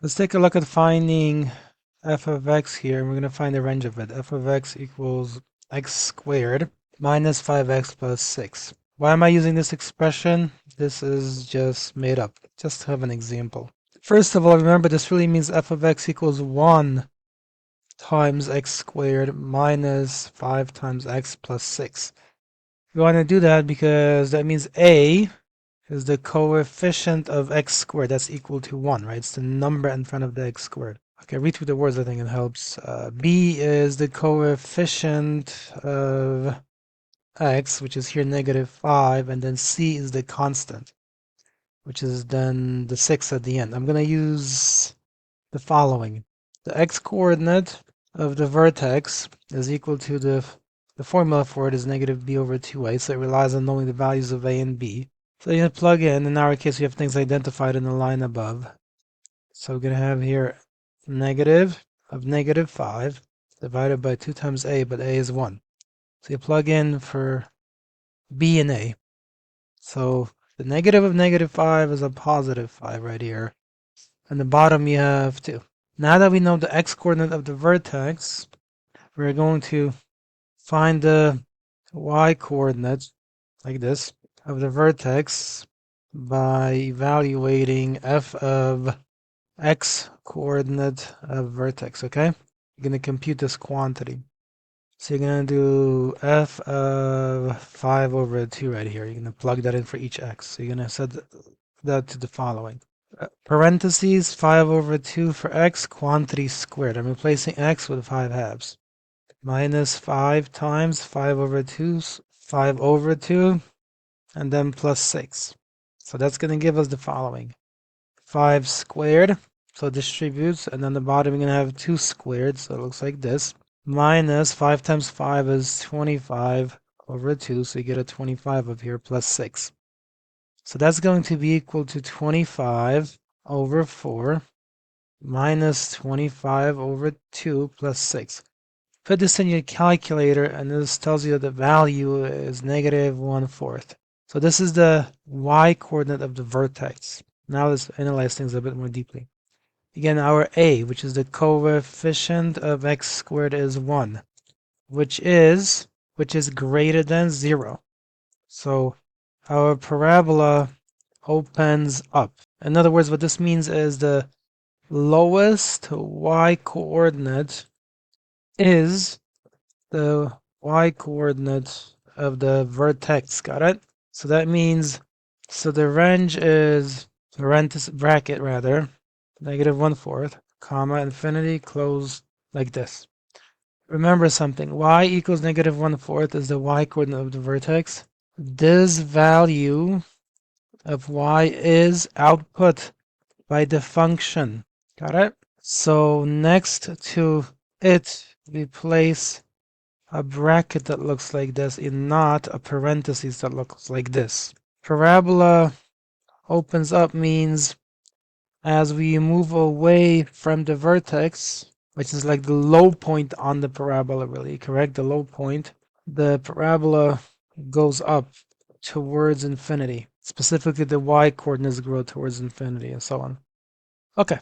Let's take a look at finding f of x here, and we're going to find the range of it. F of x equals x squared minus 5x plus 6. Why am I using this expression? This is just made up, just to have an example. First of all, remember this really means f of x equals 1 times x squared minus 5 times x plus 6. We want to do that because that means a is the coefficient of x squared. That's equal to 1, right? It's the number in front of the x squared. Okay, read through the words, I think it helps. B is the coefficient of x, which is here negative 5, and then C is the constant, which is then the 6 at the end. I'm going to use the following. The x-coordinate of the vertex is equal to the formula for it is negative b over 2a, so it relies on knowing the values of a and b. So you plug in our case, we have things identified in the line above. So we're going to have here negative of negative 5 divided by 2 times a, but a is 1. So you plug in for b and a. So the negative of negative 5 is a positive 5 right here. And the bottom you have 2. Now that we know the x-coordinate of the vertex, we're going to find the y-coordinate, like this, of the vertex by evaluating f of x coordinate of vertex, okay? You're going to compute this quantity. So you're going to do f of 5 over 2 right here. You're going to plug that in for each x. So you're going to set that to the following. Parentheses 5 over 2 for x, quantity squared. I'm replacing x with 5 halves. Minus 5 times 5 over 2, 5 over 2, and then plus 6. So that's going to give us the following. 5 squared, so distributes, and then the bottom we're going to have 2 squared, so it looks like this. Minus 5 times 5 is 25 over 2, so you get a 25 up here plus 6. So that's going to be equal to 25 over 4 minus 25 over 2 plus 6. Put this in your calculator, and this tells you that the value is negative 1/4. So this is the y-coordinate of the vertex. Now let's analyze things a bit more deeply. Again, our a, which is the coefficient of x squared, is 1, which is greater than 0. So our parabola opens up. In other words, what this means is the lowest y-coordinate is the y-coordinate of the vertex. Got it? So that means, so the range is, bracket rather, negative 1/4, comma, infinity, close like this. Remember something, y equals negative 1/4 is the y-coordinate of the vertex. This value of y is output by the function. Got it? So next to it, we place a bracket that looks like this and not a parenthesis that looks like this. Parabola opens up means as we move away from the vertex, which is like the low point on the parabola, really, correct? The low point, the parabola goes up towards infinity. Specifically, the y coordinates grow towards infinity and so on. Okay.